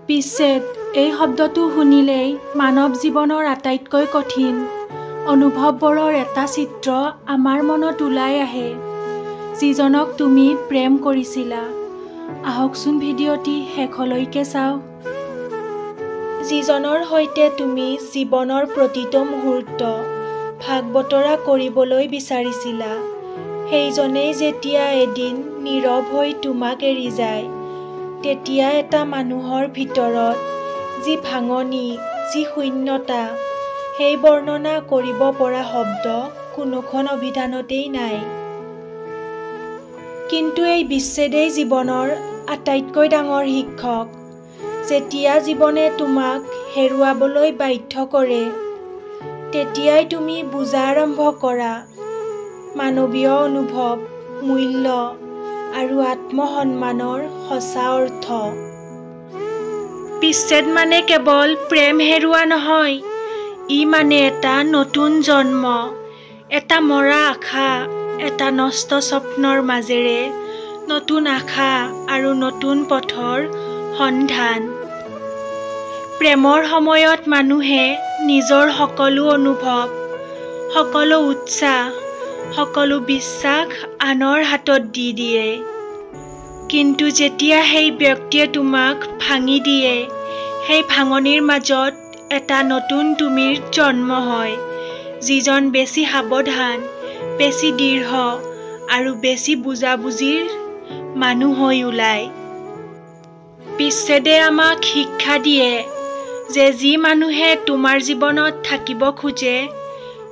বিচ্ছেদ এই শব্দটো শুনিলেই মানৱ জীৱনৰ আটাইতকৈ কঠিন অনুভৱবোৰৰ এটা চিত্ৰ আমাৰ মনত ওলাই আহে যিজনক তুমি প্ৰেম কৰিছিলা। আহকচোন ভিডিঅ'টি শেষলৈকে চাওঁ। যিজনৰ সৈতে তুমি জীৱনৰ প্ৰতিটো মুহূৰ্ত ভাগ বতৰা কৰিবলৈ বিচাৰিছিলা, সেইজনেই যেতিয়া এদিন নীৰৱ হৈ তোমাক এৰি যায়, তেতিয়া এটা মানুহৰ ভিতৰত যি ভাঙনি, যি শূন্যতা, সেই বৰ্ণনা কৰিব পৰা শব্দ কোনোখন অভিধানতেই নাই। কিন্তু এই বিচ্ছেদেই জীৱনৰ আটাইতকৈ ডাঙৰ শিক্ষক। যেতিয়া জীৱনে তোমাক হেৰুৱাবলৈ বাধ্য কৰে, তেতিয়াই তুমি বুজা আৰম্ভ কৰা মানৱীয় অনুভৱ, মূল্য আৰু আত্মসন্মানৰ সঁচা অৰ্থ। বিচ্ছেদ মানে কেৱল প্ৰেম হেৰুৱা নহয়, ই মানে এটা নতুন জন্ম, এটা মৰা আশা, এটা নষ্ট স্বপ্নৰ মাজেৰে নতুন আশা আৰু নতুন পথৰ সন্ধান। প্ৰেমৰ সময়ত মানুহে নিজৰ সকলো অনুভৱ, সকলো উৎসাহ, সকলো বিশ্বাস আনৰ হাতত দি দিয়ে। কিন্তু যেতিয়া সেই ব্যক্তিয়ে তোমাক ভাঙি দিয়ে, সেই ভাঙনিৰ মাজত এটা নতুন তুমিৰ জন্ম হয়, যিজন বেছি সাৱধান, বেছি দৃঢ় আৰু বেছি বুজাবুজিৰ মানুহ হৈ ওলায়। বিচ্ছেদে আমাক শিক্ষা দিয়ে যে যি মানুহে তোমাৰ জীৱনত থাকিব খোজে,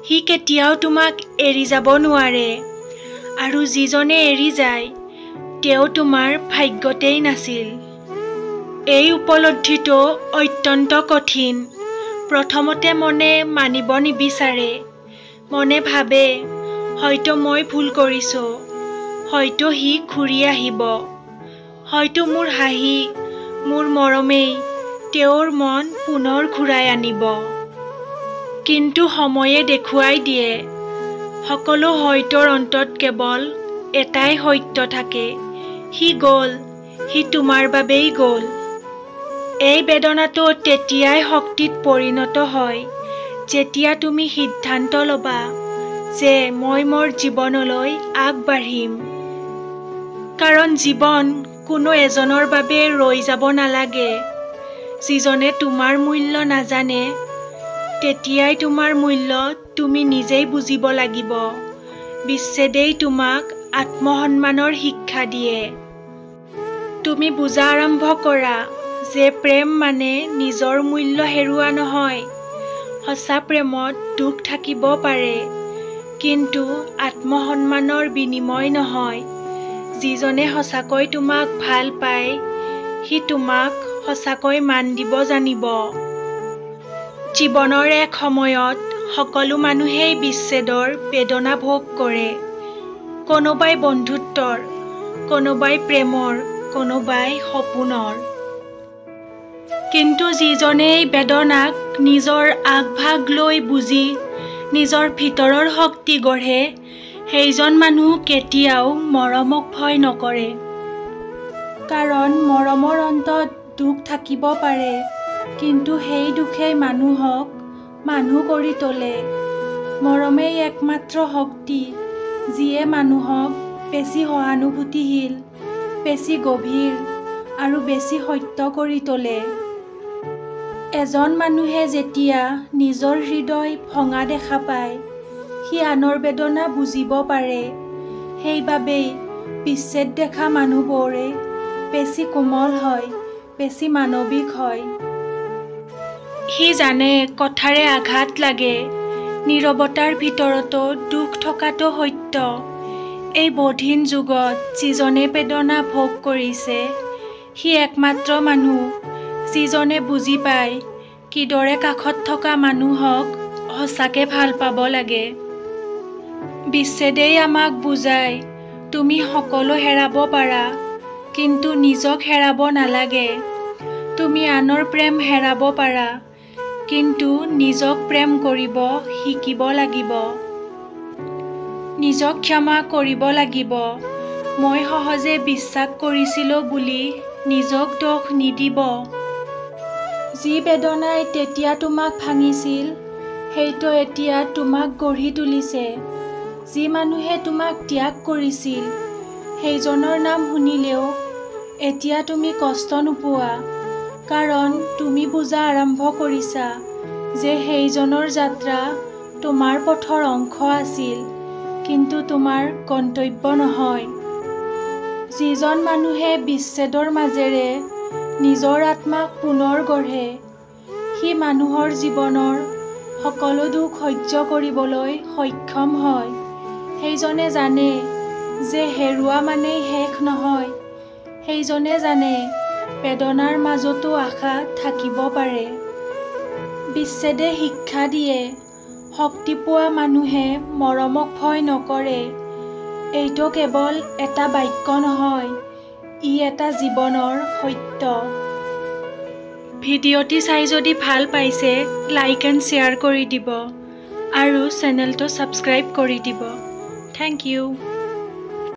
সি কেতিয়াও তোমাক এৰি যাব নোৱাৰে, আৰু যিজনে এৰি যায়, তেওঁ তোমাৰ ভাগ্যতেই নাছিল। এই উপলব্ধিটো অত্যন্ত কঠিন। প্ৰথমতে মনে মানিব নিবিচাৰে। মনে ভাবে, হয়তো মই ভুল কৰিছোঁ, হয়তো সি ঘূৰি আহিব, হয়তো মোৰ হাঁহি, মোৰ মৰমেই তেওঁৰ মন পুনৰ ঘূৰাই আনিব। কিন্তু সময়ে দেখুৱাই দিয়ে, সকলো হয়তোৰ অন্তত কেৱল এটাই সত্য থাকে, সি গ'ল, সি তোমাৰ বাবেই গ'ল। এই বেদনাটো তেতিয়াই শক্তিত পৰিণত হয়, যেতিয়া তুমি সিদ্ধান্ত ল'বা যে মই মোৰ জীৱনলৈ আগবাঢ়িম। কাৰণ জীৱন কোনো এজনৰ বাবে ৰৈ যাব নালাগে। যিজনে তোমাৰ মূল্য নাজানে, তেতিয়াই তোমাৰ মূল্য তুমি নিজেই বুজিব লাগিব। বিচ্ছেদেই তোমাক আত্মসন্মানৰ শিক্ষা দিয়ে। তুমি বুজা আৰম্ভ কৰা যে প্ৰেম মানে নিজৰ মূল্য হেৰুওৱা নহয়। সঁচা প্ৰেমত দুখ থাকিব পাৰে, কিন্তু আত্মসন্মানৰ বিনিময় নহয়। যিজনে সঁচাকৈ তোমাক ভাল পায়, সি তোমাক সঁচাকৈ মান দিব জানিব। জীৱনৰ এক সময়ত সকলো মানুহেই বিচ্ছেদৰ বেদনা ভোগ কৰে। কোনোবাই বন্ধুত্বৰ, কোনোবাই প্ৰেমৰ, কোনোবাই সপোনৰ। কিন্তু যিজনে এই বেদনাক নিজৰ আগভাগ লৈ বুজি নিজৰ ভিতৰৰ শক্তি গঢ়ে, সেইজন মানুহ কেতিয়াও মৰমক ভয় নকৰে। কাৰণ মৰমৰ অন্তত দুখ থাকিব পাৰে, কিন্তু সেই দুখেই মানুহক মানুহ কৰি তোলে। মৰমেই একমাত্ৰ শক্তি, যিয়ে মানুহক বেছি সহানুভূতিশীল, বেছি গভীৰ আৰু বেছি সত্য কৰি তোলে। এজন মানুহে যেতিয়া নিজৰ হৃদয় ভঙা দেখা পায়, সি আনৰ বেদনা বুজিব পাৰে। সেইবাবেই বিচ্ছেদ দেখা মানুহবোৰে বেছি কোমল হয়, বেছি মানৱিক হয়। সি জানে কথাৰে আঘাত লাগে, নীৰৱতাৰ ভিতৰতো দুখ থকাটো সত্য। এই বধিন যুগত যিজনে বেদনা ভোগ কৰিছে, সি একমাত্ৰ মানুহ যিজনে বুজি পায় কিদৰে কাষত থকা মানুহক সঁচাকে ভাল পাব লাগে। বিচ্ছেদেই আমাক বুজায়, তুমি সকলো হেৰাব পাৰা, কিন্তু নিজক হেৰাব নালাগে। তুমি আনৰ প্ৰেম হেৰাব পাৰা, কিন্তু নিজক প্ৰেম কৰিব শিকিব লাগিব। নিজক ক্ষমা কৰিব লাগিব। মই সহজে বিশ্বাস কৰিছিলোঁ বুলি নিজক দোষ নিদিব। যি বেদনাই তেতিয়া তোমাক ভাঙিছিল সেইটো এতিয়া তোমাক গঢ়ি তুলিছে। যি মানুহে তোমাক ত্যাগ কৰিছিল সেইজনৰ নাম শুনিলেও এতিয়া তুমি কষ্ট নোপোৱা, কাৰণ তুমি বুজা আৰম্ভ কৰিছা যে সেইজনৰ যাত্ৰা তোমাৰ পথৰ অংশ আছিল, কিন্তু তোমাৰ গন্তব্য নহয়। যিজন মানুহে বিচ্ছেদৰ মাজেৰে নিজৰ আত্মাক পুনৰ গঢ়ে, সি মানুহৰ জীৱনৰ সকলো দুখ সহ্য কৰিবলৈ সক্ষম হয়। সেইজনে জানে যে হেৰুৱা মানেই শেষ নহয়। সেইজনে জানে বেদনাৰ মাজতো আশা থাকিব পাৰে। বিচ্ছেদে শিক্ষা দিয়ে, শক্তি পোৱা মানুহে মৰমক ভয় নকৰে। এইটো কেৱল এটা বাক্য নহয়, ই এটা জীৱনৰ সত্য। ভিডিঅ'টি চাই যদি ভাল পাইছে লাইক এণ্ড শ্বেয়াৰ কৰি দিব আৰু চেনেলটো ছাবস্ক্ৰাইব কৰি দিব। Thank U.